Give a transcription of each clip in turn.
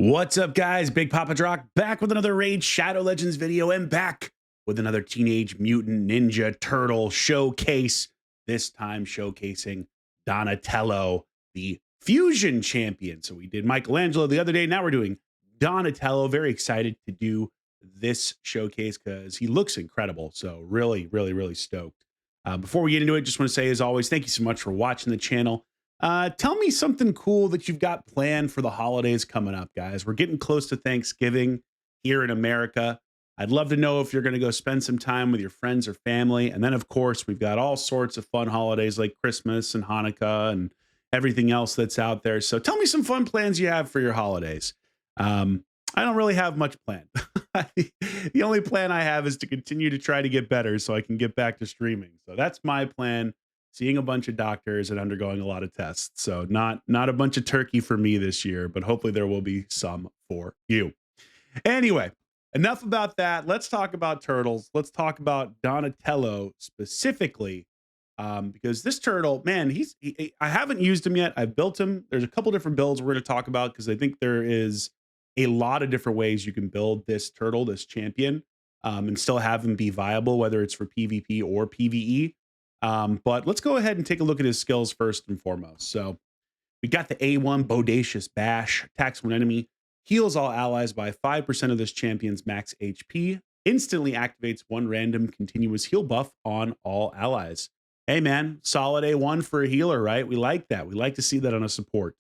What's up, guys? Big Papa Drock back with another Raid Shadow Legends video and back with another Teenage Mutant Ninja Turtle showcase. This time showcasing Donatello, the Fusion Champion. So we did Michelangelo the other day. Now we're doing Donatello. Very excited to do this showcase because he looks incredible. So really stoked. Before we get into it, just want to say, as always, thank you so much for watching the channel. Tell me something cool that you've got planned for the holidays coming up, guys. We're getting close to Thanksgiving here in America. I'd love to know if you're going to go spend some time with your friends or family. And then, of course, we've got all sorts of fun holidays like Christmas and Hanukkah and everything else that's out there. So tell me some fun plans you have for your holidays. I don't really have much planned. The only plan I have is to continue to try to get better so I can get back to streaming. So that's my plan. Seeing a bunch of doctors and undergoing a lot of tests. So not a bunch of turkey for me this year, but hopefully there will be some for you. Anyway, enough about that. Let's talk about turtles. Let's talk about Donatello specifically, because this turtle, man, I haven't used him yet. I've built him. There's a couple different builds we're going to talk about because I think there is a lot of different ways you can build this turtle, this champion, and still have him be viable, whether it's for PvP or PvE. But let's go ahead and take a look at his skills first and foremost. So we got the A1 Bodacious Bash, attacks one enemy, heals all allies by 5% of this champion's max HP, instantly activates one random continuous heal buff on all allies. Hey man, solid A1 for a healer, right? We like that. We like to see that on a support.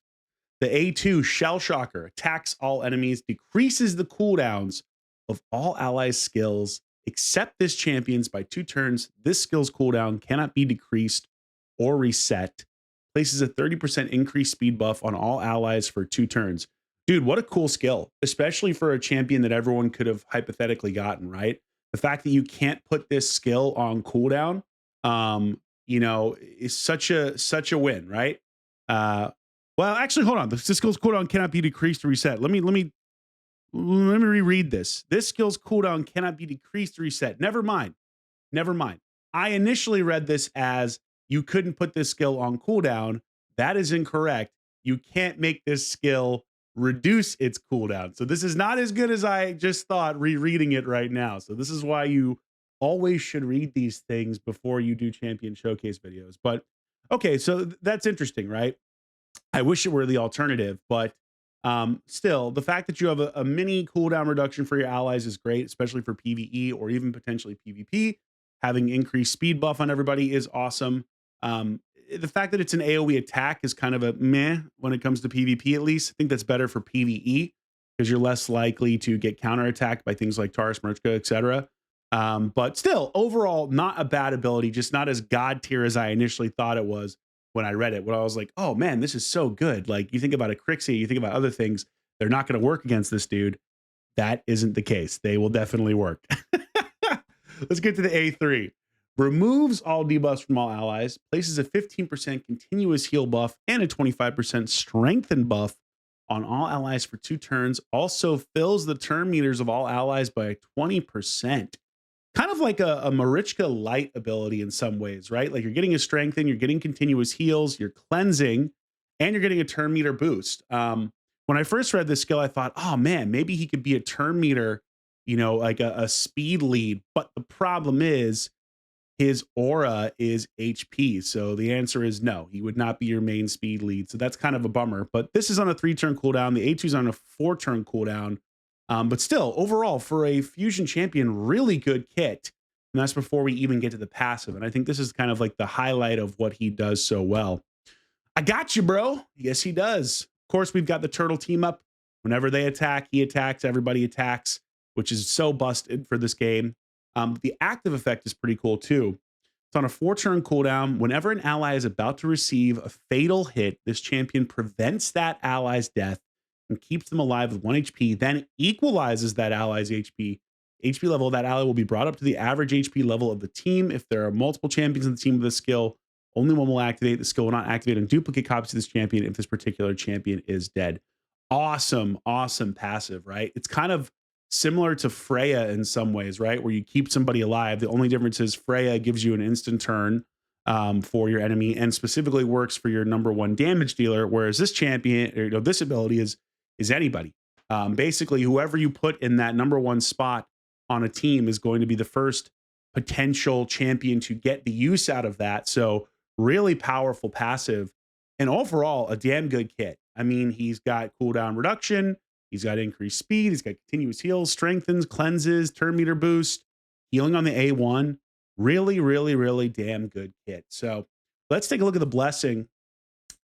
The A2 Shell Shocker attacks all enemies, decreases the cooldowns of all allies' skills, except this champion's by 2 turns. This skill's cooldown cannot be decreased or reset. Places a 30% increased speed buff on all allies for 2 turns. Dude, what a cool skill, especially for a champion that everyone could have hypothetically gotten, right? The fact that you can't put this skill on cooldown, is such a win, right? Well, actually, hold on. This skill's cooldown cannot be decreased or reset. Let me reread this. This skill's cooldown cannot be decreased or reset. Never mind. I initially read this as you couldn't put this skill on cooldown. That is incorrect. You can't make this skill reduce its cooldown. So this is not as good as I just thought rereading it right now. So this is why you always should read these things before you do champion showcase videos. But okay, so that's interesting, right? I wish it were the alternative, but still, the fact that you have a mini cooldown reduction for your allies is great, especially for PvE or even potentially PvP. Having increased speed buff on everybody is awesome. The fact that it's an AoE attack is kind of a meh when it comes to PvP, at least. I think that's better for PvE because you're less likely to get counterattacked by things like Taurus, Merchka, etc. But still, overall, not a bad ability, just not as god tier as I initially thought it was when I read it. When I was like, oh man, this is so good. Like, you think about a Crixie, you think about other things, they're not going to work against this dude. That isn't the case. They will definitely work. Let's get to the A3. Removes all debuffs from all allies, places a 15% continuous heal buff and a 25% strengthen buff on all allies for 2 turns. Also fills the turn meters of all allies by 20%. Kind of like a Marichka light ability in some ways, right? Like, you're getting a strengthen, you're getting continuous heals, you're cleansing, and you're getting a turn meter boost. When I first read this skill, I thought, oh man, maybe he could be a turn meter, like a speed lead. But the problem is his aura is HP. So the answer is no, he would not be your main speed lead. So that's kind of a bummer. But this is on a 3-turn cooldown. The A2 is on a 4-turn cooldown. But still, overall, for a fusion champion, really good kit. And that's before we even get to the passive. And I think this is kind of like the highlight of what he does so well. I got you, bro. Yes, he does. Of course, we've got the turtle team up. Whenever they attack, he attacks, everybody attacks, which is so busted for this game. The active effect is pretty cool, too. It's on a 4-turn cooldown. Whenever an ally is about to receive a fatal hit, this champion prevents that ally's death and keeps them alive with 1 HP, then equalizes that ally's HP. HP level of that ally will be brought up to the average HP level of the team. If there are multiple champions in the team with this skill, only one will activate. The skill will not activate on duplicate copies of this champion if this particular champion is dead. Awesome passive, right? It's kind of similar to Freya in some ways, right? Where you keep somebody alive. The only difference is Freya gives you an instant turn for your enemy and specifically works for your #1 damage dealer, whereas this champion, this ability is anybody. Basically, whoever you put in that number one spot on a team is going to be the first potential champion to get the use out of that. So, really powerful passive, and overall, a damn good kit. I mean, he's got cooldown reduction, he's got increased speed, he's got continuous heals, strengthens, cleanses, turn meter boost, healing on the A1. Really, really, really damn good kit. So, let's take a look at the blessing.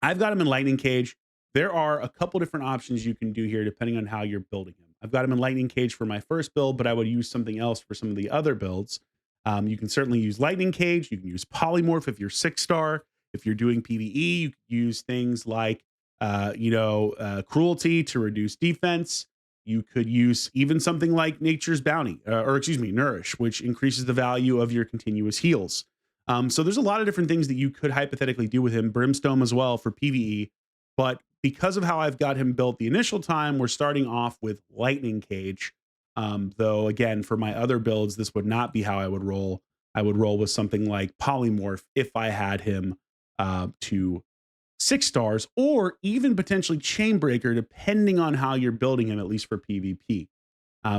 I've got him in Lightning Cage. There are a couple different options you can do here depending on how you're building him. I've got him in Lightning Cage for my first build, but I would use something else for some of the other builds. You can certainly use Lightning Cage. You can use Polymorph if you're 6-star. If you're doing PvE, you can use things like, Cruelty to reduce defense. You could use even something like Nature's Bounty, or excuse me, Nourish, which increases the value of your continuous heals. So there's a lot of different things that you could hypothetically do with him. Brimstone as well for PvE. But because of how I've got him built the initial time, we're starting off with Lightning Cage. Though, again, for my other builds, this would not be how I would roll. I would roll with something like Polymorph if I had him to 6 stars, or even potentially Chainbreaker, depending on how you're building him, at least for PvP.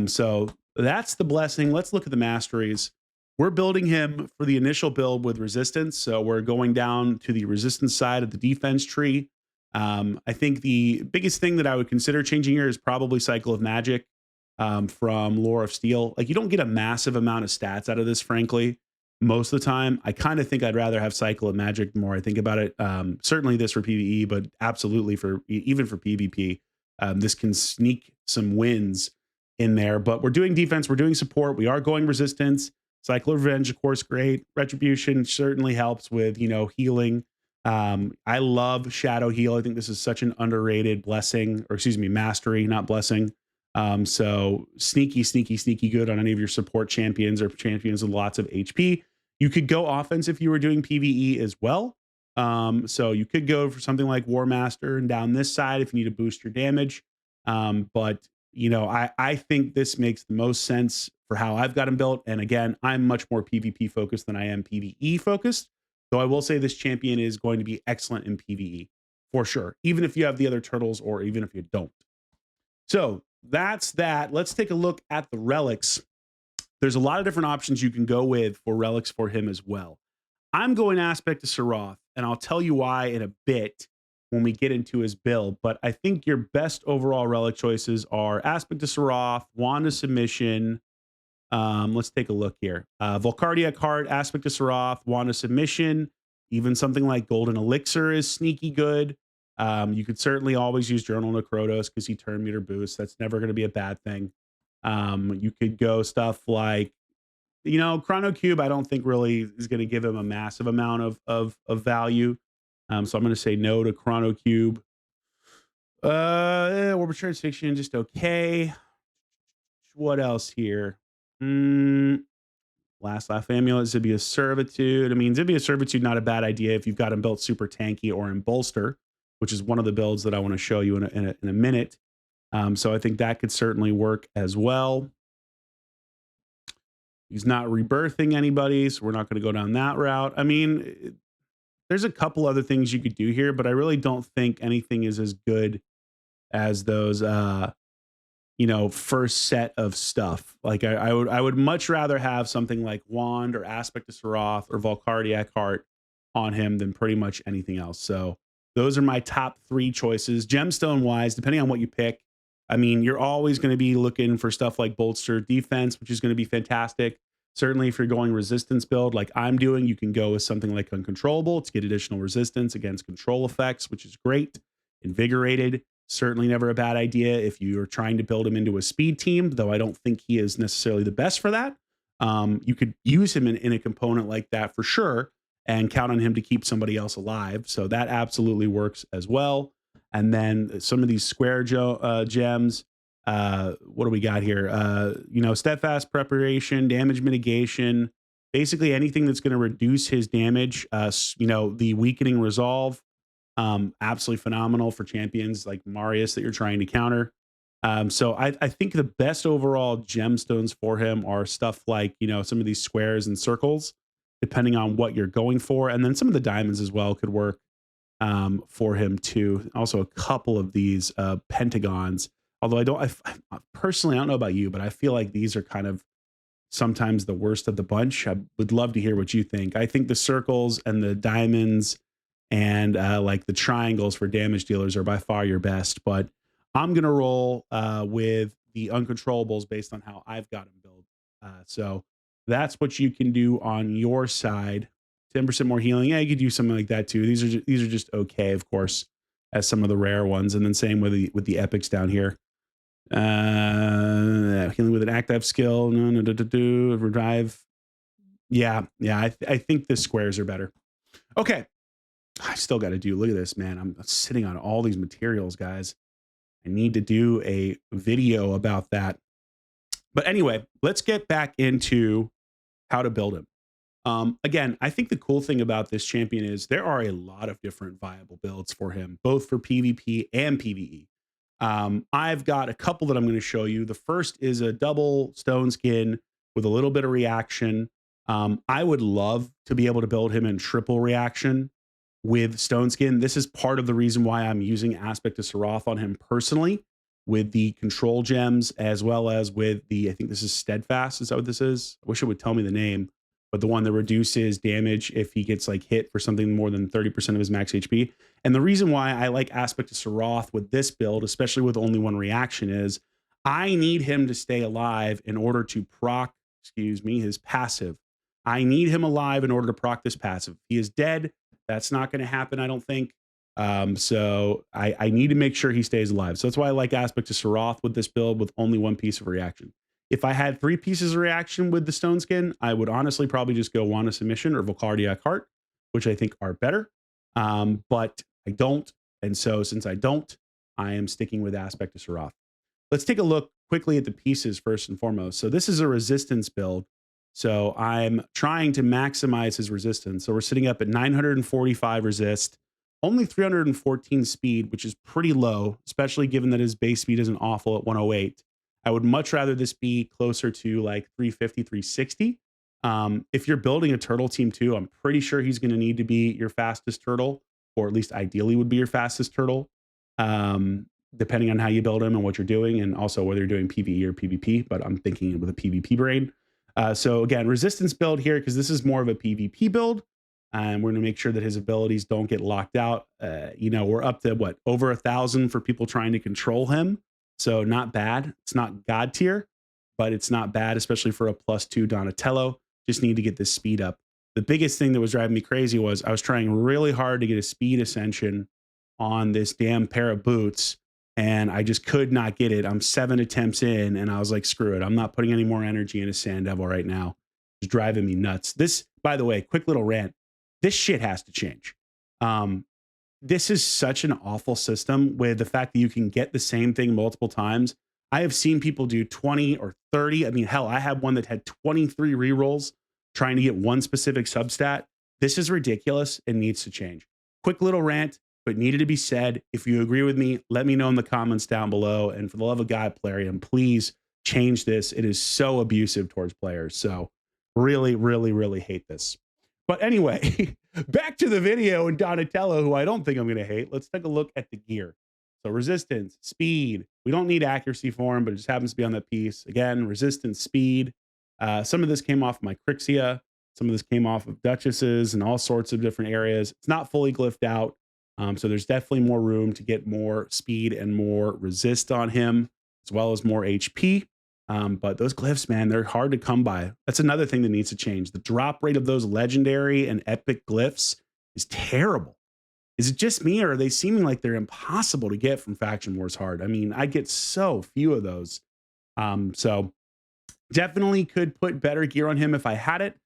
So that's the blessing. Let's look at the masteries. We're building him for the initial build with resistance. So we're going down to the resistance side of the defense tree. I think the biggest thing that I would consider changing here is probably Cycle of Magic from Lore of Steel. Like, you don't get a massive amount of stats out of this, frankly, most of the time. I kind of think I'd rather have Cycle of Magic the more I think about it. Certainly this for PvE, but absolutely for even for PvP. This can sneak some wins in there, but we're doing defense, we're doing support, we are going resistance. Cycle of Revenge, of course, great. Retribution certainly helps with, healing. I love Shadow Heal. I think this is such an underrated blessing, or excuse me, mastery, not blessing. So sneaky, sneaky, sneaky good on any of your support champions or champions with lots of HP. You could go offense if you were doing PvE as well. So you could go for something like War Master and down this side if you need to boost your damage. But I think this makes the most sense for how I've got him built. And again, I'm much more PvP focused than I am PvE focused. Though I will say this champion is going to be excellent in PvE for sure, even if you have the other turtles or even if you don't. So that's that. Let's take a look at the relics. There's a lot of different options you can go with for relics for him as well. I'm going Aspect of Sarath, and I'll tell you why in a bit when we get into his build. But I think your best overall relic choices are Aspect of Sarath, Wand of Submission. Let's take a look here. Volcardiac Heart, Aspect of Sarath, Wand of Submission. Even something like Golden Elixir is sneaky good. You could certainly always use Journal Necrotos because he turn meter boosts. That's never going to be a bad thing. You could go stuff like, Chrono Cube, I don't think really is going to give him a massive amount of value. So I'm going to say no to Chrono Cube. Orbital Transfixion, just okay. What else here? Last Laugh Amulet, Zibia's Servitude. I mean, Zibia's Servitude, not a bad idea if you've got him built super tanky or in Bolster, which is one of the builds that I want to show you in a minute. So I think that could certainly work as well. He's not rebirthing anybody, so we're not going to go down that route. I mean, there's a couple other things you could do here, but I really don't think anything is as good as those first set of stuff. Like I would much rather have something like Wand or Aspect of Sarath or Volcardiac Heart on him than pretty much anything else. So those are my top 3 choices. Gemstone wise, depending on what you pick, I mean, you're always going to be looking for stuff like Bolster defense, which is going to be fantastic. Certainly if you're going resistance build like I'm doing, you can go with something like Uncontrollable to get additional resistance against control effects, which is great. Invigorated, certainly never a bad idea if you are trying to build him into a speed team, though I don't think he is necessarily the best for that. You could use him in a component like that for sure and count on him to keep somebody else alive. So that absolutely works as well. And then some of these square gems, what do we got here? Steadfast Preparation, Damage Mitigation, basically anything that's going to reduce his damage. The Weakening Resolve, absolutely phenomenal for champions like Marius that you're trying to counter. So I think the best overall gemstones for him are stuff like, some of these squares and circles, depending on what you're going for. And then some of the diamonds as well could work for him too. Also a couple of these pentagons. Although personally, I don't know about you, but I feel like these are kind of sometimes the worst of the bunch. I would love to hear what you think. I think the circles and the diamonds and like the triangles for damage dealers are by far your best, but I'm gonna roll with the uncontrollables based on how I've got them built. So that's what you can do on your side. 10% more healing. Yeah, you could do something like that too. These are just okay, of course, as some of the rare ones, and then same with the epics down here. Healing with an active skill. No, no, revive. Yeah. I think the squares are better. Okay, I still got to do. Look at this, man. I'm sitting on all these materials, guys. I need to do a video about that. But anyway, let's get back into how to build him. Again, I think the cool thing about this champion is there are a lot of different viable builds for him, both for PvP and PvE. I've got a couple that I'm going to show you. The first is a double stone skin with a little bit of reaction. I would love to be able to build him in triple reaction with stone skin. This is part of the reason why I'm using Aspect of Serath on him personally with the control gems, as well as with the, I think this is Steadfast. Is that what this is? I wish it would tell me the name, but the one that reduces damage if he gets like hit for something more than 30% of his max HP. And the reason why I like Aspect of Serath with this build, especially with only one reaction, is I need him to stay alive in order to proc, his passive. I need him alive in order to proc this passive. If he is dead, that's not going to happen, I don't think. So I need to make sure he stays alive. So that's why I like Aspect of Serath with this build with only one piece of reaction. If I had 3 pieces of reaction with the stone skin, I would honestly probably just go Wand of Submission or Volcardiac Heart, which I think are better. But I don't. And so since I don't, I am sticking with Aspect of Serath. Let's take a look quickly at the pieces first and foremost. So this is a resistance build. So I'm trying to maximize his resistance. So we're sitting up at 945 resist, only 314 speed, which is pretty low, especially given that his base speed isn't awful at 108. I would much rather this be closer to like 350, 360. If you're building a turtle team too, I'm pretty sure he's going to need to be your fastest turtle, or at least ideally would be your fastest turtle, depending on how you build him and what you're doing, and also whether you're doing PvE or PvP. But I'm thinking with a PvP brain. So again, resistance build here, because this is more of a PvP build. And we're going to make sure that his abilities don't get locked out. We're up to what, over 1,000 for people trying to control him. So not bad. It's not God tier, but it's not bad, especially for a +2 Donatello. Just need to get this speed up. The biggest thing that was driving me crazy was I was trying really hard to get a speed ascension on this damn pair of boots, and I just could not get it. I'm 7 attempts in, and I was like, screw it. I'm not putting any more energy into Sand Devil right now. It's driving me nuts. This, by the way, quick little rant. This shit has to change. This is such an awful system with the fact that you can get the same thing multiple times. I have seen people do 20 or 30. I mean, hell, I had one that had 23 rerolls trying to get one specific substat. This is ridiculous and needs to change. Quick little rant, but needed to be said. If you agree with me, let me know in the comments down below. And for the love of God, Plarium, please change this. It is so abusive towards players. So really, really, really hate this. But anyway, back to the video and Donatello, who I don't think I'm going to hate. Let's take a look at the gear. So resistance, speed. We don't need accuracy for him, but it just happens to be on that piece. Again, resistance, speed. Some of this came off my Crixia. Some of this came off of Duchesses and all sorts of different areas. It's not fully glyphed out. So there's definitely more room to get more speed and more resist on him, as well as more HP. But those glyphs, man, they're hard to come by. That's another thing that needs to change. The drop rate of those legendary and epic glyphs is terrible. Is it just me, or are they seeming like they're impossible to get from Faction Wars Hard? I mean, I get so few of those. So definitely could put better gear on him if I had it.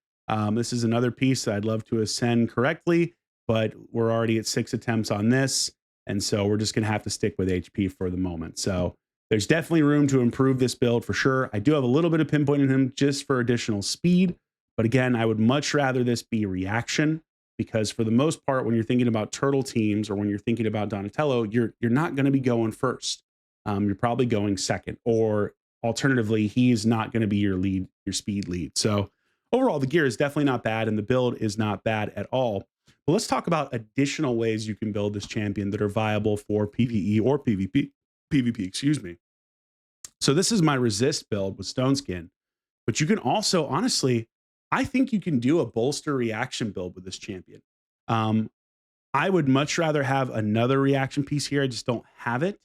This is another piece that I'd love to ascend correctly, but we're already at 6 attempts on this. And so we're just going to have to stick with HP for the moment. So there's definitely room to improve this build for sure. I do have a little bit of pinpoint in him just for additional speed. But again, I would much rather this be reaction, because for the most part, when you're thinking about turtle teams or when you're thinking about Donatello, you're not going to be going first. You're probably going second, or alternatively, he's not going to be your lead, your speed lead. So overall, the gear is definitely not bad and the build is not bad at all. But let's talk about additional ways you can build this champion that are viable for PvE or PvP. PvP, excuse me. So this is my resist build with Stone Skin, but you can also honestly, I think you can do a bolster reaction build with this champion. Um, I would much rather have another reaction piece here. I just don't have it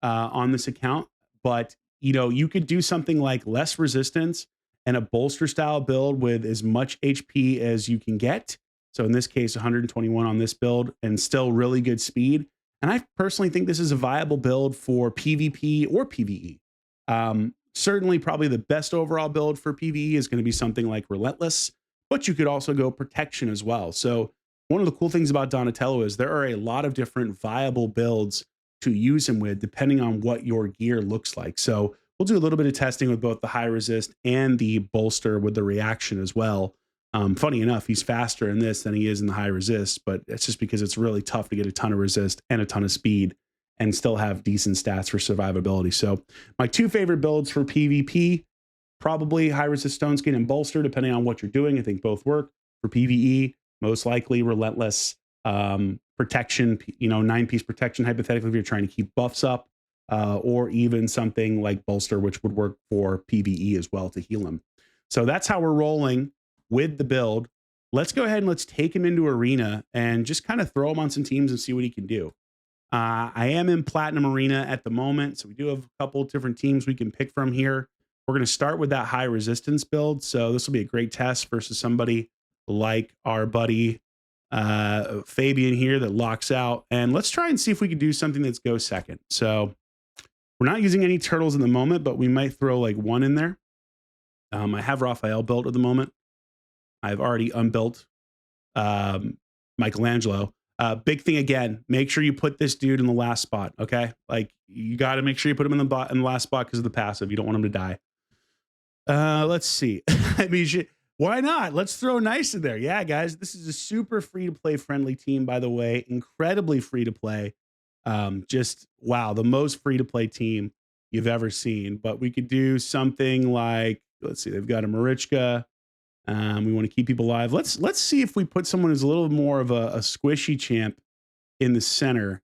on this account. But you could do something like less resistance and a bolster style build with as much HP as you can get. So in this case, 121 on this build and still really good speed. And I personally think this is a viable build for PvP or PvE. Certainly, probably the best overall build for PvE is going to be something like Relentless, but you could also go Protection as well. So one of the cool things about Donatello is there are a lot of different viable builds to use him with, depending on what your gear looks like. So we'll do a little bit of testing with both the high resist and the bolster with the reaction as well. Funny enough, he's faster in this than he is in the high resist, but it's just because it's really tough to get a ton of resist and a ton of speed and still have decent stats for survivability. So my two favorite builds for PvP, probably high resist Stone Skin and bolster, depending on what you're doing. I think both work. For PvE, most likely Relentless, protection, 9-piece protection, hypothetically, if you're trying to keep buffs up, or even something like bolster, which would work for PvE as well to heal him. So that's how we're rolling with the build. Let's go ahead and let's take him into arena and just kind of throw him on some teams and see what he can do. I am in Platinum Arena at the moment, so we do have a couple different teams we can pick from here. We're going to start with that high resistance build, so this will be a great test versus somebody like our buddy Fabian here that locks out. And let's try and see if we can do something that's go second. So we're not using any turtles in the moment, but we might throw like one in there. I have Raphael built at the moment. I've already unbuilt Michelangelo. Big thing again, make sure you put this dude in the last spot. Okay. Like you got to make sure you put him in the last spot because of the passive. You don't want him to die. Let's see. I mean, why not? Let's throw nice in there. Yeah, guys, this is a super free to play friendly team, by the way, incredibly free to play. Just wow, the most free to play team you've ever seen. But we could do something like, let's see, they've got a Marichka. We want to keep people alive. Let's see if we put someone who's a little more of a squishy champ in the center.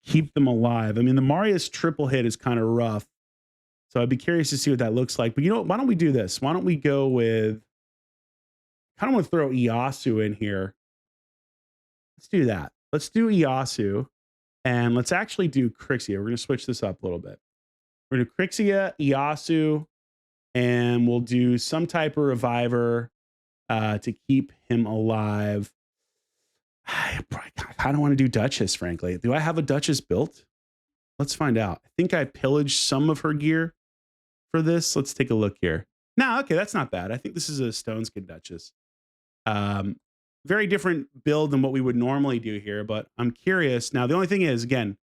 Keep them alive. I mean, the Marius triple hit is kind of rough. So I'd be curious to see what that looks like. But why don't we do this? Why don't we go with, kind of want to throw Iyasu in here. Let's do that. Let's do Iyasu. And let's actually do Crixia. We're going to switch this up a little bit. We're going to Crixia, Iyasu, and we'll do some type of reviver to keep him alive. I kind of want to do Duchess, frankly. Do I have a Duchess built? Let's find out. I think I pillaged some of her gear for this. Let's take a look here. No, okay, that's not bad. I think this is a Stone Skin Duchess. Very different build than what we would normally do here, but I'm curious. Now, the only thing is, again,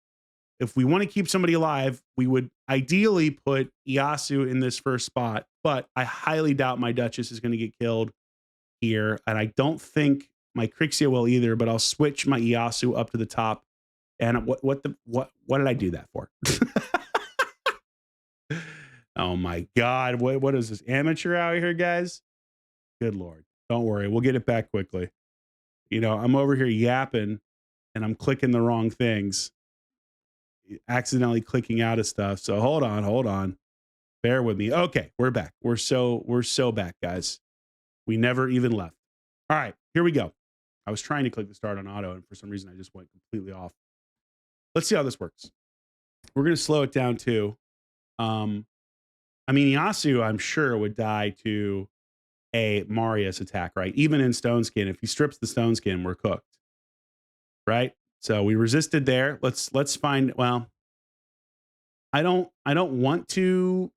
if we want to keep somebody alive, we would ideally put Iyasu in this first spot, but I highly doubt my Duchess is going to get killed here, and I don't think my Crixia will either, but I'll switch my Iyasu up to the top. And what did I do that for? Oh my God. What is this? Amateur out here, guys? Good Lord. Don't worry. We'll get it back quickly. I'm over here yapping and I'm clicking the wrong things, accidentally clicking out of stuff. So hold on. Bear with me. Okay, we're back. We're so back, guys. We never even left. All right, here we go. I was trying to click the start on auto, and for some reason I just went completely off. Let's see how this works. We're going to slow it down too. I mean, Yasu, I'm sure, would die to a Marius attack, right? Even in Stone Skin, if he strips the Stone Skin, we're cooked, right? So we resisted there. Let's find. Well, I don't want to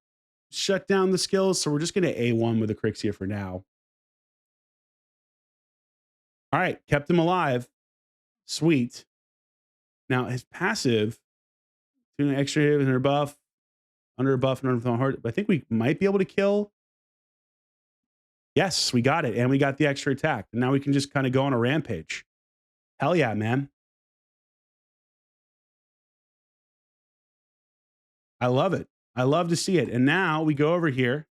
shut down the skills, so we're just going to A1 with the Crixia for now. All right, kept him alive. Sweet. Now his passive, doing an extra hit under buff, and under hard. I think we might be able to kill. Yes, we got it, and we got the extra attack. And now we can just kind of go on a rampage. Hell yeah, man. I love it. I love to see it. And now we go over here.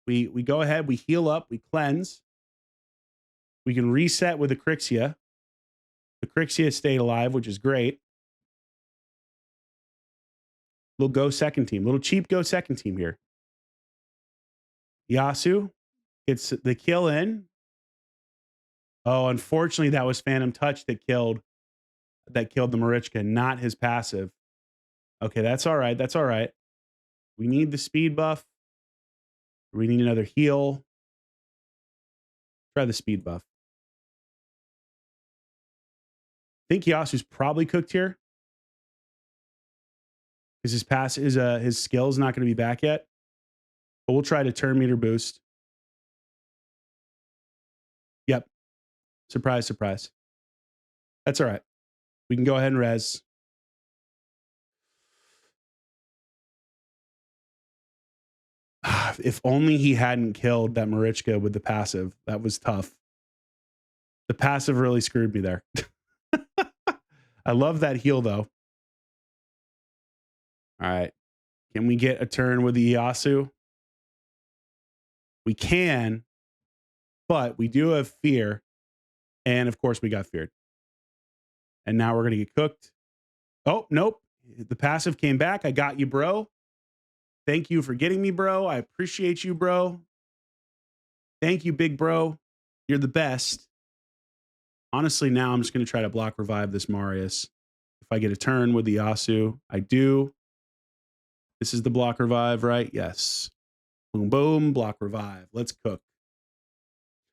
We go ahead, we heal up, we cleanse. We can reset with the Crixia. The Crixia stayed alive, which is great. Little go second team. Little cheap go second team here. Yasu gets the kill in. Oh, unfortunately, that was Phantom Touch that killed the Marichka, not his passive. Okay, that's all right. That's all right. We need the speed buff. We need another heal. Try the speed buff. I think Yasu's probably cooked here. Because his skill is not going to be back yet. But we'll try to turn meter boost. Yep. Surprise, surprise. That's all right. We can go ahead and res. If only he hadn't killed that Marichka with the passive. That was tough. The passive really screwed me there. I love that heal, though. All right. Can we get a turn with the Yasu? We can, but we do have fear. And of course, we got feared. And now we're going to get cooked. Oh, nope. The passive came back. I got you, bro. Thank you for getting me, bro. I appreciate you, bro. Thank you, big bro. You're the best. Honestly, now I'm just going to try to block revive this Marius. If I get a turn with the Yasu, I do. This is the block revive, right? Yes. Boom, boom, block revive. Let's cook.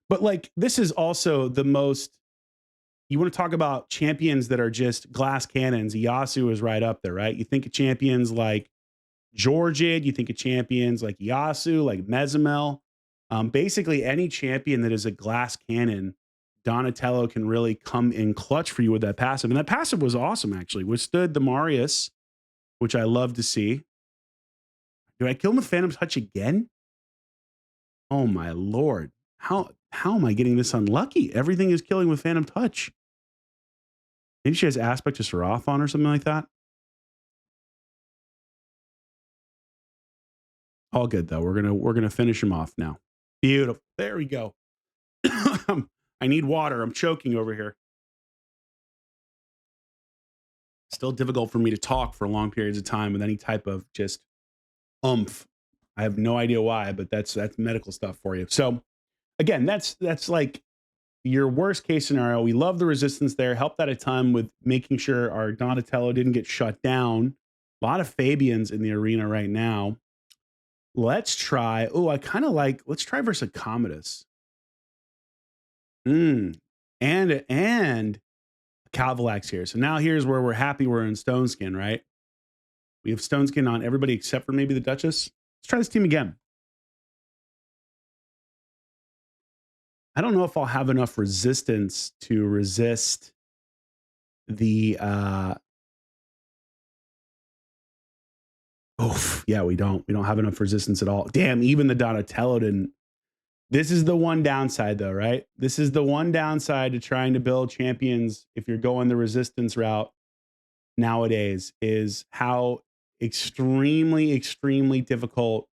But like, this is also the most, you want to talk about champions that are just glass cannons. Yasu is right up there, right? You think of champions like Georgid, you think of champions like Yasu, like Mezimel. Basically, any champion that is a glass cannon, Donatello can really come in clutch for you with that passive. And that passive was awesome, actually. Withstood the Marius, which I love to see. Do I kill him with Phantom Touch again? Oh, my Lord. How am I getting this unlucky? Everything is killing with Phantom Touch. Maybe she has Aspect to Seraphon or something like that. All good, though. We're gonna finish him off now. Beautiful. There we go. I need water. I'm choking over here. Still difficult for me to talk for long periods of time with any type of just oomph. I have no idea why, but that's medical stuff for you. So again, that's like your worst case scenario. We love the resistance there. Helped out a ton with making sure our Donatello didn't get shut down. A lot of Fabians in the arena right now. Let's try. Oh, I kind of like. Let's try versus Commodus. And Calvalax here. So now here's where we're happy we're in Stone Skin, right? We have Stone Skin on everybody except for maybe the Duchess. Let's try this team again. I don't know if I'll have enough resistance to resist the yeah, we don't have enough resistance at all. Damn, even the Donatello didn't. This is the one downside though, right? This is the one downside to trying to build champions if you're going the resistance route nowadays, is how extremely difficult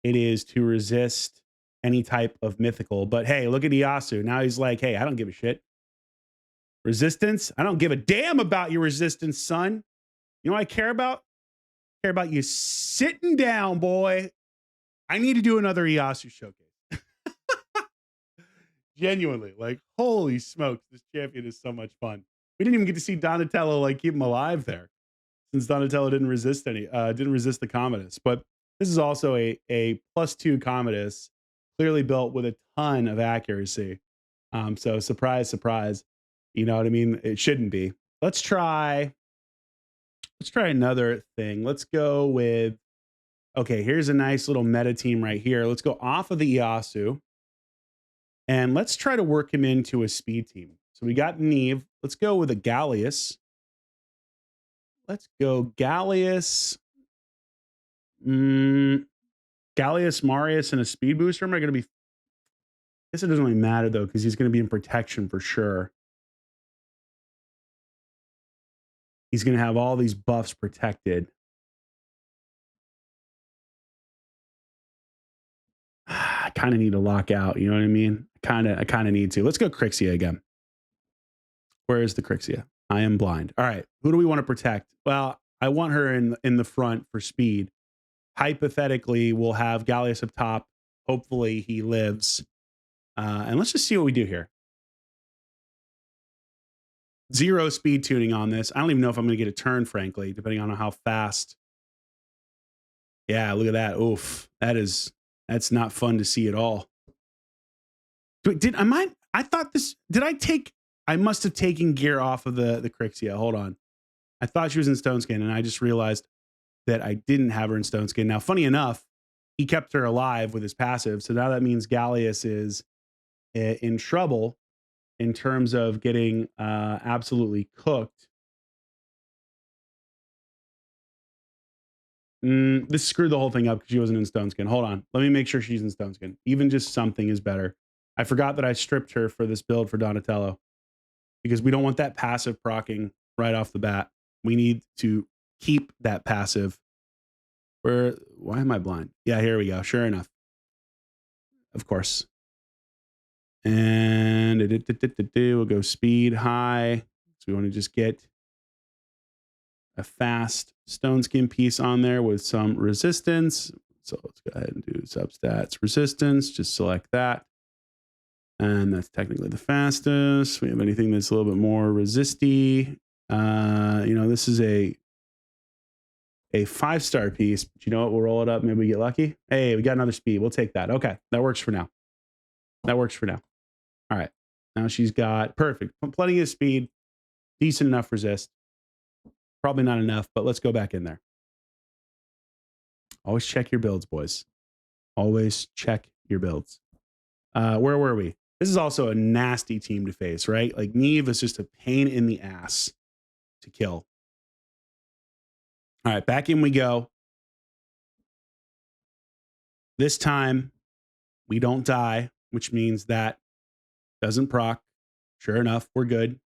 it is to resist any type of mythical. But hey, look at Iyasu. Now he's like, hey, I don't give a shit. Resistance? I don't give a damn about your resistance, son. You know what I care about? I care about you sitting down, boy. I need to do another Iyasu showcase. Genuinely, like, holy smokes, this champion is so much fun. We didn't even get to see Donatello like keep him alive there, since Donatello didn't resist the Commodus. But this is also a +2 Commodus, clearly built with a ton of accuracy. So surprise, surprise. You know what I mean? It shouldn't be. Let's try another thing. Let's go with, okay, here's a nice little meta team right here. Let's go off of the Iyasu. And let's try to work him into a speed team. So we got Neve. Let's go with a Gallius. Let's go Gallius. Gallius, Marius, and a speed booster. Am I going to be? I guess it doesn't really matter though, because he's going to be in protection for sure. He's going to have all these buffs protected. I kind of need to lock out. You know what I mean? I kind of need to. Let's go Crixia again. Where is the Crixia? I am blind. All right. Who do we want to protect? Well, I want her in the front for speed. Hypothetically, we'll have Gallius up top. Hopefully he lives. And let's just see what we do here. 0 speed tuning on this. I don't even know if I'm going to get a turn, frankly, depending on how fast. Yeah, look at that. Oof. That's not fun to see at all. I must have taken gear off of the Crixia. Hold on. I thought she was in Stone Skin, and I just realized that I didn't have her in Stone Skin. Now, funny enough, he kept her alive with his passive. So now that means Gallius is in trouble in terms of getting absolutely cooked. This screwed the whole thing up because she wasn't in Stone Skin. Hold on. Let me make sure she's in Stone Skin. Even just something is better. I forgot that I stripped her for this build for Donatello because we don't want that passive proccing right off the bat. We need to keep that passive. Why am I blind? Yeah, here we go. Sure enough. Of course. And we'll go speed high. So we want to just get a fast Stone Skin piece on there with some resistance. So let's go ahead and do substats resistance. Just select that. And that's technically the fastest. We have anything that's a little bit more resisty. This is a 5-star piece. But you know what? We'll roll it up. Maybe we get lucky. Hey, we got another speed. We'll take that. Okay. That works for now. All right. Now she's got perfect. Plenty of speed. Decent enough resist. Probably not enough, but let's go back in there. Always check your builds, boys. Always check your builds. Where were we? This is also a nasty team to face, right? Like Neve is just a pain in the ass to kill. All right, back in we go. This time we don't die, which means that doesn't proc. Sure enough, we're good.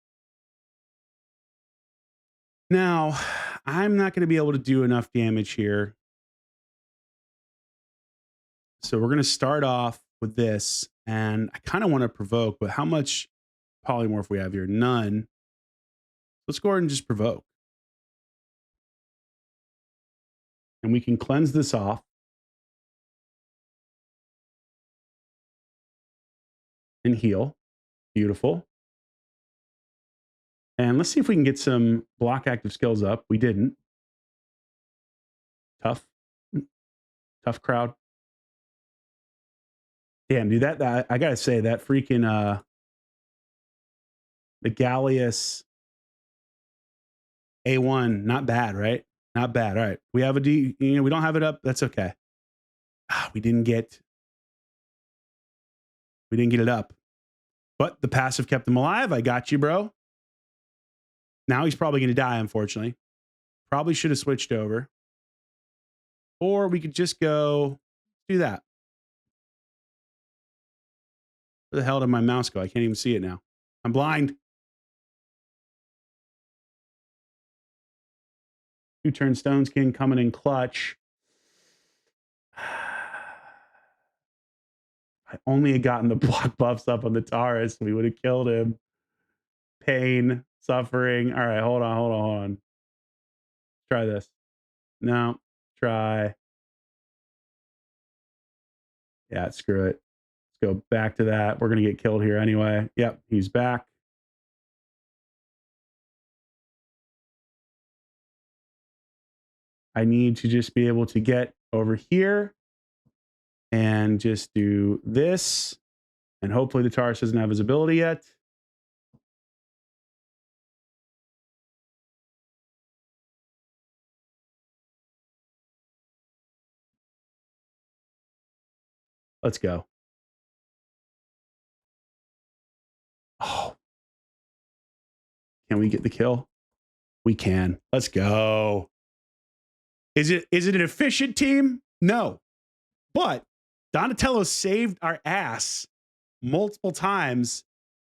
Now, I'm not going to be able to do enough damage here. So we're going to start off with this. And I kind of want to provoke, but how much polymorph we have here? None. Let's go ahead and just provoke. And we can cleanse this off. And heal. Beautiful. And let's see if we can get some block active skills up. We didn't. Tough crowd. Damn, dude, that I gotta say that freaking the Gallius A1, not bad, right? Not bad. All right, we have a D. We don't have it up. That's okay. We didn't get it up, but the passive kept him alive. I got you, bro. Now he's probably gonna die, unfortunately. Probably should have switched over, or we could just go do that. Where the hell did my mouse go? I can't even see it now. I'm blind. 2-turn Stone Skin coming in clutch. I only had gotten the block buffs up on the Taurus. We would have killed him. Pain, suffering. All right, hold on. Try this. No, try. Yeah, screw it. Let's go back to that. We're going to get killed here anyway. Yep, he's back. I need to just be able to get over here and just do this. And hopefully the Taurus doesn't have his ability yet. Let's go. Oh. Can we get the kill? We can. Let's go. Is it an efficient team? No. But Donatello saved our ass multiple times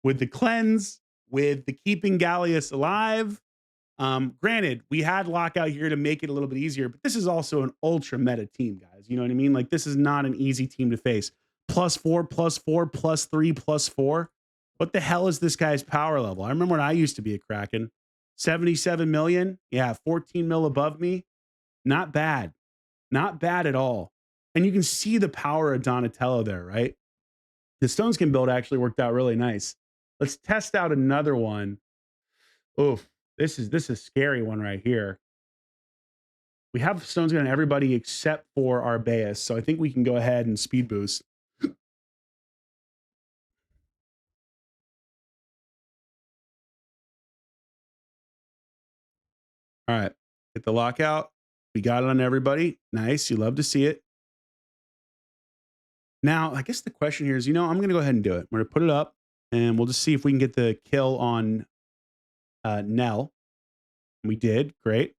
with the cleanse, with the keeping Gallius alive. Granted, we had lockout here to make it a little bit easier, but this is also an ultra meta team, guys. You know what I mean? Like, this is not an easy team to face. +4, +4, +3, +4. What the hell is this guy's power level? I remember when I used to be a Kraken. 77 million. Yeah, 14 mil above me. Not bad. Not bad at all. And you can see the power of Donatello there, right? The Stone Skin build actually worked out really nice. Let's test out another one. Oof, this is a scary one right here. We have Stone Skin on everybody except for Arbeus, so I think we can go ahead and speed boost. All right, get the lockout. We got it on everybody. Nice, you love to see it. Now, I guess the question here is, I'm going to go ahead and do it. We're going to put it up, and we'll just see if we can get the kill on Nell. We did. Great.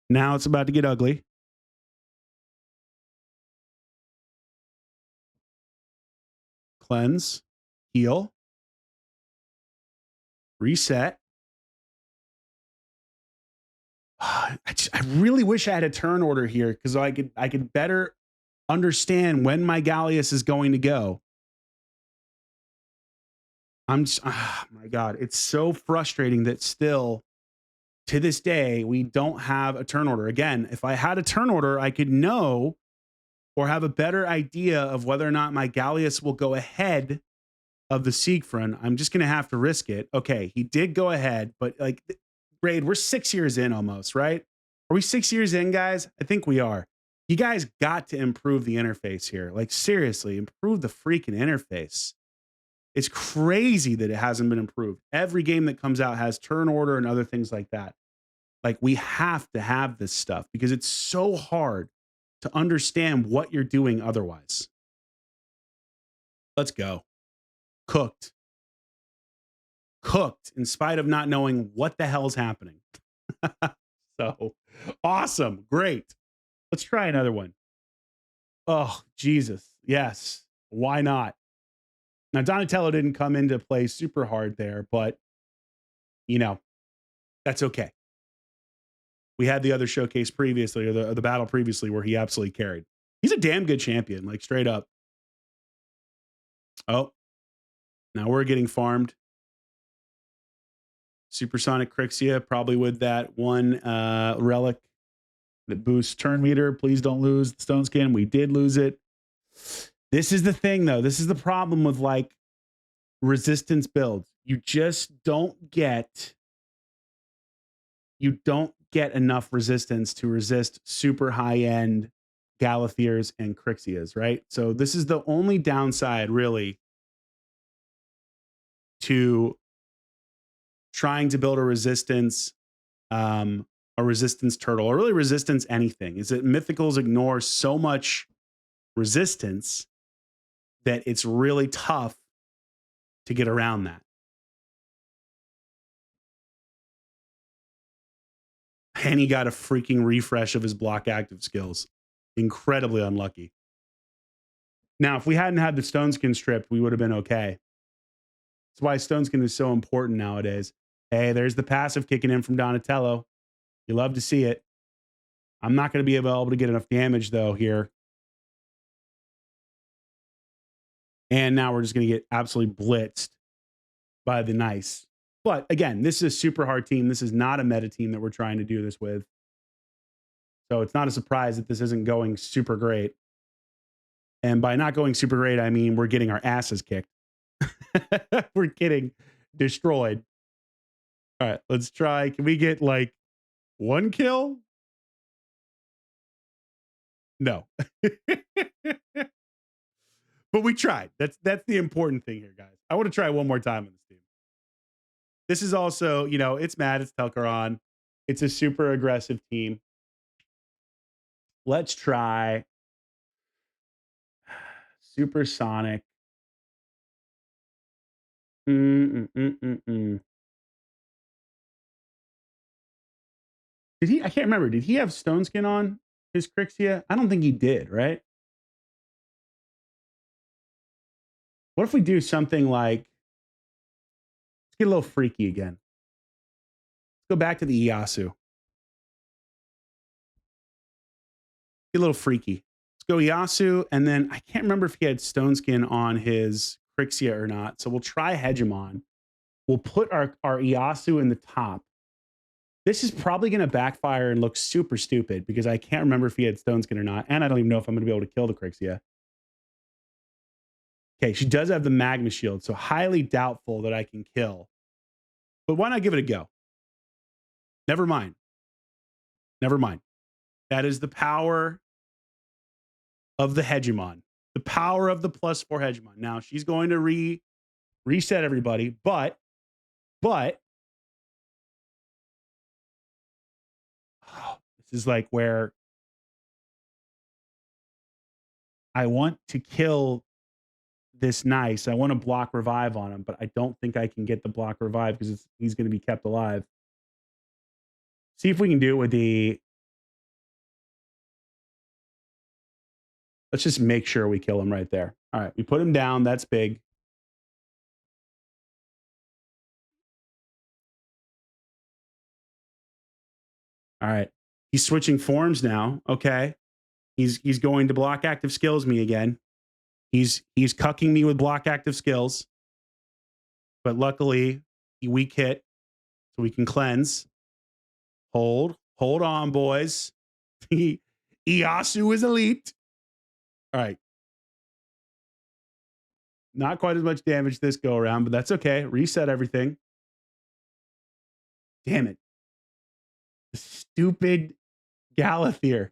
Now it's about to get ugly. Cleanse, heal, reset. I really wish I had a turn order here because I could better understand when my Gallius is going to go. I'm just, my God, it's so frustrating that still to this day we don't have a turn order. Again, if I had a turn order, I could know or have a better idea of whether or not my Gallius will go ahead of the Siegfried. I'm just going to have to risk it. Okay, he did go ahead, but like, Raid, we're 6 years in almost, right? Are we 6 years in, guys? I think we are. You guys got to improve the interface here. Like, seriously, improve the freaking interface. It's crazy that it hasn't been improved. Every game that comes out has turn order and other things like that. Like, we have to have this stuff because it's so hard to understand what you're doing otherwise. Let's go. Cooked in spite of not knowing what the hell's happening. So awesome. Great. Let's try another one. Oh, Jesus. Yes. Why not? Now, Donatello didn't come into play super hard there, but that's okay. We had the other showcase previously, or the battle previously, where he absolutely carried. He's a damn good champion, like straight up. Oh, now we're getting farmed. Supersonic Crixia, probably with that one relic that boosts turn meter. Please don't lose the Stone Skin. We did lose it. This is the thing, though. This is the problem with like resistance builds. You just don't get enough resistance to resist super high end Galathiers and Crixias, right? So this is the only downside, really, to trying to build a resistance turtle, or really resistance anything, is that mythicals ignore so much resistance that it's really tough to get around that. And he got a freaking refresh of his block active skills. Incredibly unlucky. Now, if we hadn't had the Stone Skin stripped, we would have been okay. That's why Stone Skin is so important nowadays. Hey, there's the passive kicking in from Donatello. You love to see it. I'm not going to be able to get enough damage, though, here. And now we're just going to get absolutely blitzed by the nice. But again, this is a super hard team. This is not a meta team that we're trying to do this with. So it's not a surprise that this isn't going super great. And by not going super great, I mean we're getting our asses kicked. We're getting destroyed. All right, let's try. Can we get like one kill? No. But we tried. That's the important thing here, guys. I want to try one more time on this team. This is also, it's Mad, it's Telkaron. It's a super aggressive team. Let's try Supersonic. Did he? I can't remember. Did he have Stone Skin on his Crixia? I don't think he did, right? What if we do something like, let's get a little freaky again. Let's go back to the Iyasu. Get a little freaky. go Yasu, and then I can't remember if he had Stone Skin on his Crixia or not. So we'll try Hegemon. We'll put our Yasu in the top. This is probably going to backfire and look super stupid because I can't remember if he had Stone Skin or not. And I don't even know if I'm going to be able to kill the Crixia. Okay, she does have the Magma Shield, so highly doubtful that I can kill. But why not give it a go? Never mind. Never mind. That is the power of the Hegemon. The power of the +4 Hegemon. Now, she's going to reset everybody, but oh, this is like where I want to kill this nice. I want to block revive on him, but I don't think I can get the block revive because he's going to be kept alive. See if we can do it with the... Let's just make sure we kill him right there. All right, we put him down. That's big. All right. He's switching forms now. Okay. He's going to block active skills me again. He's cucking me with block active skills. But luckily, he weak hit, so we can cleanse. Hold on, boys. Iyasu is elite. All right. Not quite as much damage this go around, but that's okay. Reset everything. Damn it. The stupid Galathier.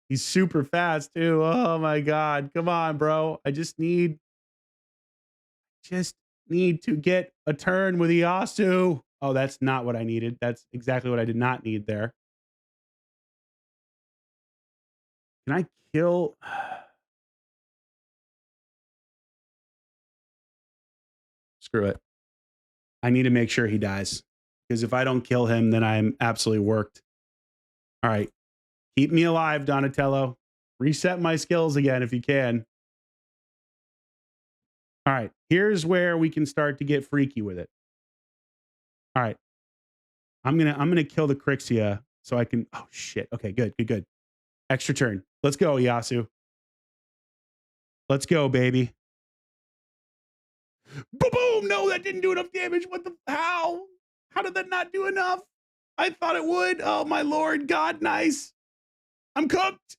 He's super fast too. Oh my God. Come on, bro. I just need to get a turn with Iyasu. Oh, that's not what I needed. That's exactly what I did not need there. Can I kill? Screw it. I need to make sure he dies. Because if I don't kill him, then I'm absolutely worked. All right. Keep me alive, Donatello. Reset my skills again if you can. All right. Here's where we can start to get freaky with it. All right. I'm gonna kill the Crixia so I can... Oh shit. Okay, good. Extra turn. Let's go, Yasu. Let's go, baby. Boom! No, that didn't do enough damage. What the... How? How did that not do enough? I thought it would. Oh my Lord. God, nice. I'm cooked.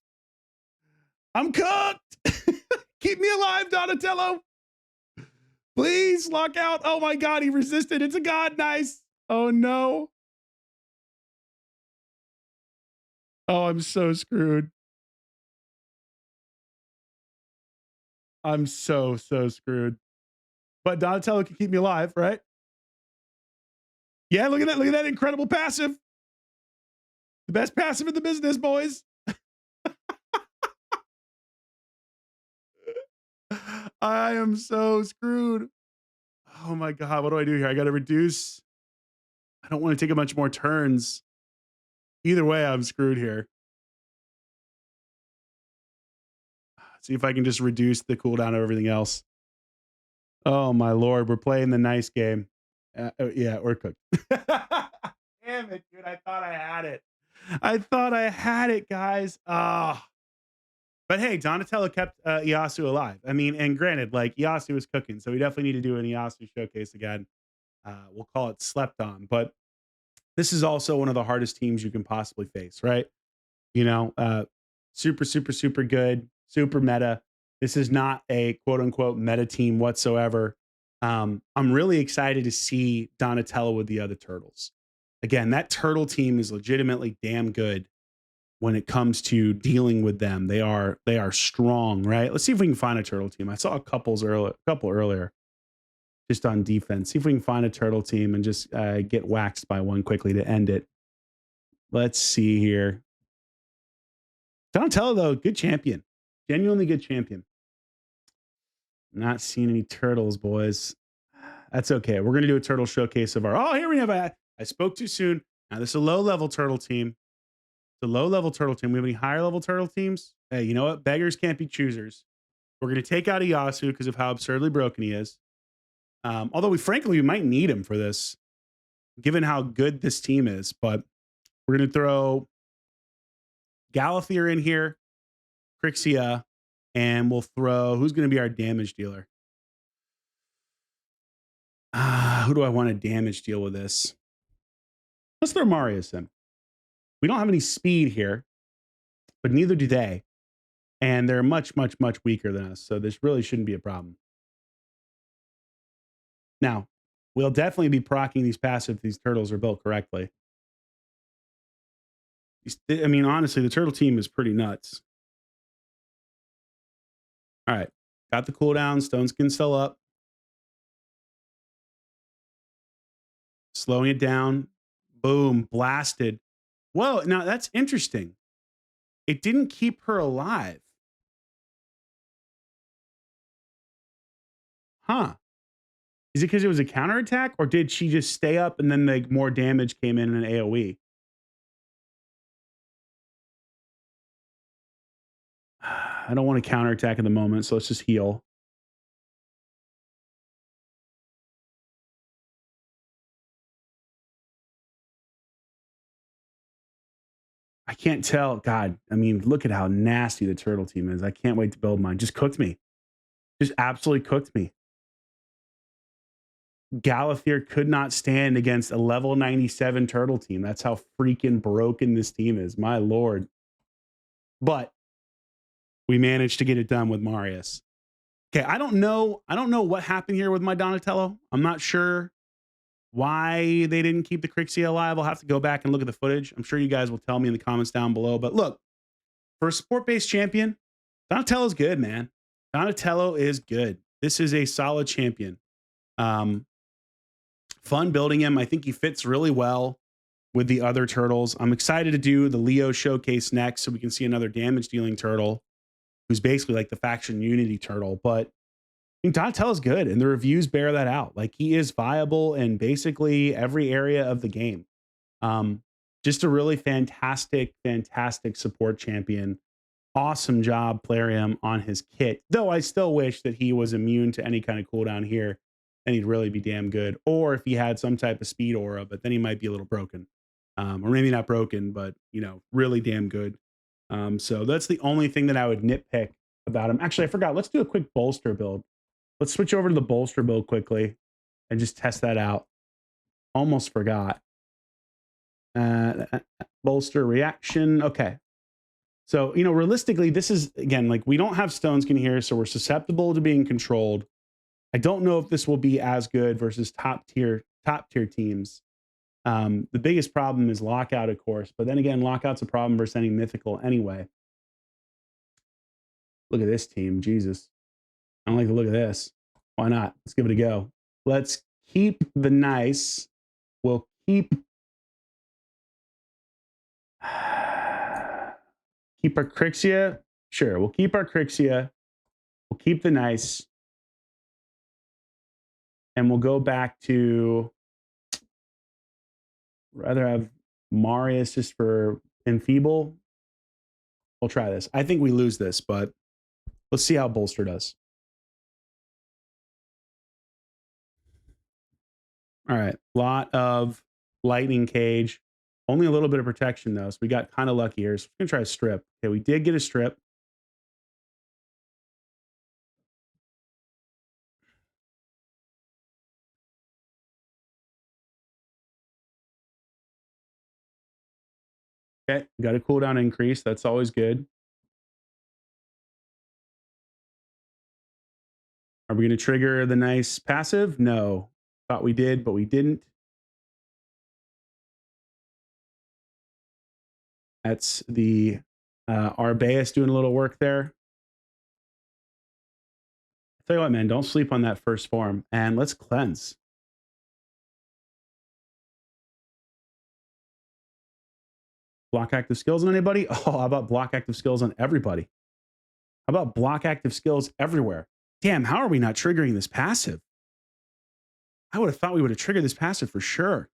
Keep me alive, Donatello. Please lock out. Oh my God, he resisted. It's a god. Nice. Oh no. Oh, I'm so screwed. I'm so screwed. But Donatello can keep me alive, right? Yeah, look at that. Look at that incredible passive. The best passive in the business, boys. I am so screwed. Oh my God, what do I do here? I got to reduce. I don't want to take a bunch more turns. Either way, I'm screwed here. See if I can just reduce the cooldown of everything else. Oh my Lord, we're playing the nice game. Yeah, we're cooked. Damn it, dude. I thought I had it, guys. But hey, Donatello kept Iyasu alive. I mean, and granted, like Iyasu was cooking, so we definitely need to do an Iyasu showcase again. We'll call it slept on, but this is also one of the hardest teams you can possibly face, right? You know, super good, super meta. This is not a quote unquote meta team whatsoever. I'm really excited to see Donatello with the other turtles. Again, that turtle team is legitimately damn good when it comes to dealing with them. They are strong, right? Let's see if we can find a turtle team. I saw a couple earlier just on defense. See if we can find a turtle team and just get waxed by one quickly to end it. Let's see here. Donatello, though, good champion. Genuinely good champion. Not seeing any turtles, boys. That's okay. We're going to do a turtle showcase of our... Oh, here we have a... I spoke too soon. Now, this is a low-level turtle team. It's a low-level turtle team. We have any higher-level turtle teams? Hey, you know what? Beggars can't be choosers. We're going to take out Iyasu because of how absurdly broken he is. Although, we might need him for this, given how good this team is. But we're going to throw Galathier in here. Crixia, and we'll throw, who's going to be our damage dealer? Who do I want to damage deal with this? Let's throw Marius in. We don't have any speed here, but neither do they. And they're much, much, much weaker than us. So this really shouldn't be a problem. Now, we'll definitely be proccing these passive if these turtles are built correctly. I mean, honestly, the turtle team is pretty nuts. All right. Got the cooldown. Stone skin still up. Slowing it down. Boom. Blasted. Whoa. Now that's interesting. It didn't keep her alive. Huh. Is it because it was a counterattack, or did she just stay up and then like more damage came in an AoE? I don't want to counterattack at the moment, so let's just heal. I can't tell. God, I mean, look at how nasty the turtle team is. I can't wait to build mine. Just cooked me. Just absolutely cooked me. Galathier could not stand against a level 97 turtle team. That's how freaking broken this team is. My lord. But we managed to get it done with Marius. Okay, I don't know what happened here with my Donatello. I'm not sure why they didn't keep the Crixia alive. I'll have to go back and look at the footage. I'm sure you guys will tell me in the comments down below. But look, for a support-based champion, Donatello's good, man. Donatello is good. This is a solid champion. Fun building him. I think he fits really well with the other turtles. I'm excited to do the Leo showcase next so we can see another damage dealing turtle who's basically like the faction unity turtle. But I think Donatello's good, and the reviews bear that out. Like, he is viable in basically every area of the game. Just a really fantastic, fantastic support champion. Awesome job, Plarium, on his kit. Though I still wish that he was immune to any kind of cooldown here, and he'd really be damn good. Or if he had some type of speed aura, but then he might be a little broken. Or maybe not broken, but, you know, really damn good. So that's the only thing that I would nitpick about him. Actually, I forgot. Let's do a quick bolster build. Let's switch over to the bolster build quickly and just test that out. Almost forgot. Bolster reaction. Okay. So, you know, realistically, this is, again, like, we don't have stone skin here, so we're susceptible to being controlled. I don't know if this will be as good versus top tier teams. The biggest problem is lockout, of course, but then again, lockout's a problem versus any mythical anyway. Look at this team. Jesus. I don't like the look of this. Why not? Let's give it a go. Let's keep the nice. We'll keep our Crixia. Sure, we'll keep our Crixia. We'll keep the nice. And we'll go back to rather have Marius just for enfeeble. We'll try this. I think we lose this, but let's see how Bolster does. All right. Lot of lightning cage. Only a little bit of protection, though. So we got kind of lucky here. So we're going to try a strip. Okay, we did get a strip. Okay, got a cooldown increase. That's always good. Are we going to trigger the nice passive? No. Thought we did, but we didn't. That's the Arbaeus doing a little work there. Tell you what, man, don't sleep on that first form. And let's cleanse. Block active skills on anybody? Oh, how about block active skills on everybody? How about block active skills everywhere? Damn, how are we not triggering this passive? I would have thought we would have triggered this passive for sure.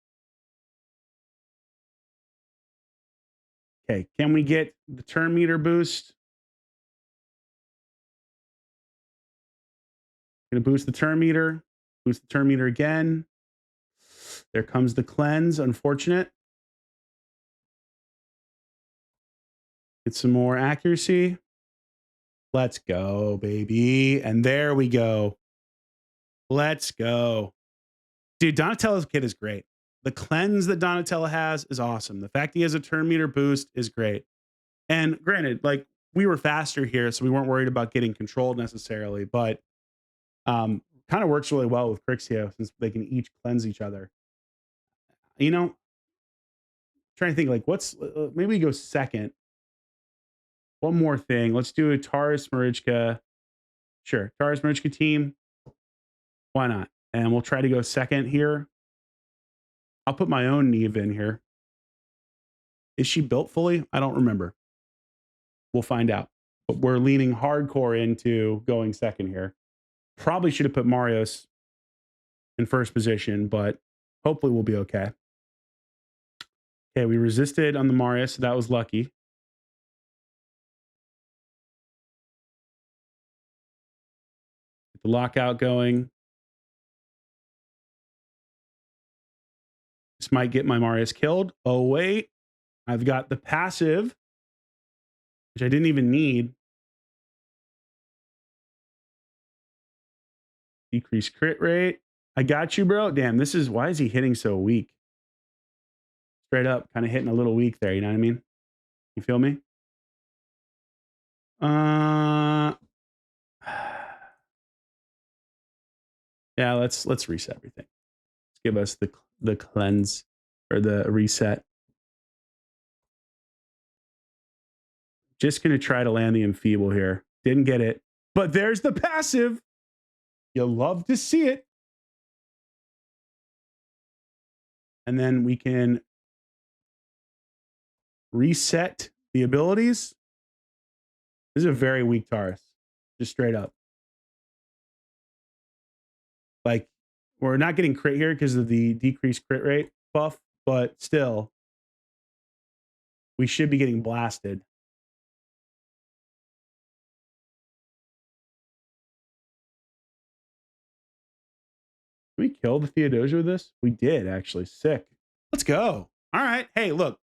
Okay, can we get the turn meter boost? Gonna boost the turn meter. Boost the turn meter again. There comes the cleanse. Unfortunate. Get some more accuracy. Let's go, baby. And there we go. Let's go. Dude, Donatello's kit is great. The cleanse that Donatello has is awesome. The fact he has a turn meter boost is great. And granted, like we were faster here, so we weren't worried about getting controlled necessarily, but kind of works really well with Crixio since they can each cleanse each other. You know, trying to think like what's maybe we go second. One more thing. Let's do a Taurus Marichka. Sure. Taurus Marichka team. Why not? And we'll try to go second here. I'll put my own Neve in here. Is she built fully? I don't remember. We'll find out. But we're leaning hardcore into going second here. Probably should have put Marios in first position, but hopefully we'll be okay. Okay, we resisted on the Marios, so that was lucky. Get the lockout going. This might get my Marios killed. Oh, wait. I've got the passive, which I didn't even need. Decrease crit rate. I got you, bro. Damn, this is, why is he hitting so weak? Straight up, kind of hitting a little weak there. You know what I mean? You feel me? Yeah, let's reset everything. Let's give us the cleanse or the reset. Just gonna try to land the enfeeble here. Didn't get it, but there's the passive. You'll love to see it. And then we can reset the abilities. This is a very weak Taurus, just straight up. Like, we're not getting crit here because of the decreased crit rate buff, but still, we should be getting blasted. Did we kill the Theodosia with this? We did, actually. Sick. Let's go. All right. Hey, look.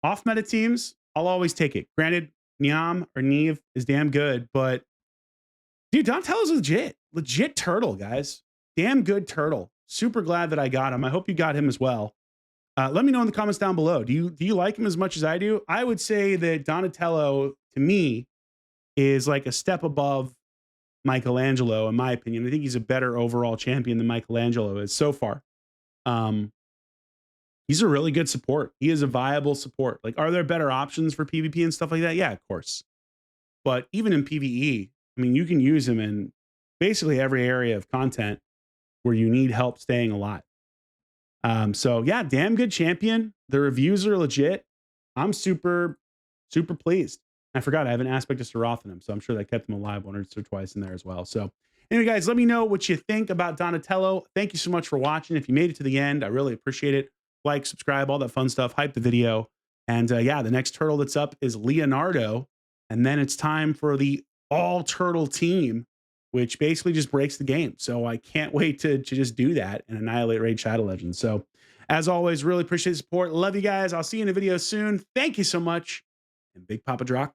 Off meta teams, I'll always take it. Granted, Niam or Neve is damn good, but dude, Donatello's legit. Legit turtle, guys. Damn good turtle. Super glad that I got him. I hope you got him as well. Let me know in the comments down below. Do you like him as much as I do? I would say that Donatello, to me, is like a step above Michelangelo, in my opinion. I think he's a better overall champion than Michelangelo is so far. He's a really good support. He is a viable support. Like, are there better options for PvP and stuff like that? Yeah, of course. But even in PvE, I mean, you can use him in basically every area of content where you need help staying alive. So yeah, damn good champion. The reviews are legit. I'm super pleased. I forgot I have an aspect of Seraph in him, so I'm sure that kept him alive one or twice in there as well. So anyway, guys, let me know what you think about Donatello. Thank you so much for watching. If you made it to the end, I really appreciate it. Like, subscribe, all that fun stuff. Hype the video. And yeah, the next turtle that's up is Leonardo. And then it's time for the all turtle team, which basically just breaks the game. So I can't wait to just do that and annihilate Raid Shadow Legends. So as always, really appreciate the support. Love you guys. I'll see you in a video soon. Thank you so much. And Big Papa Drock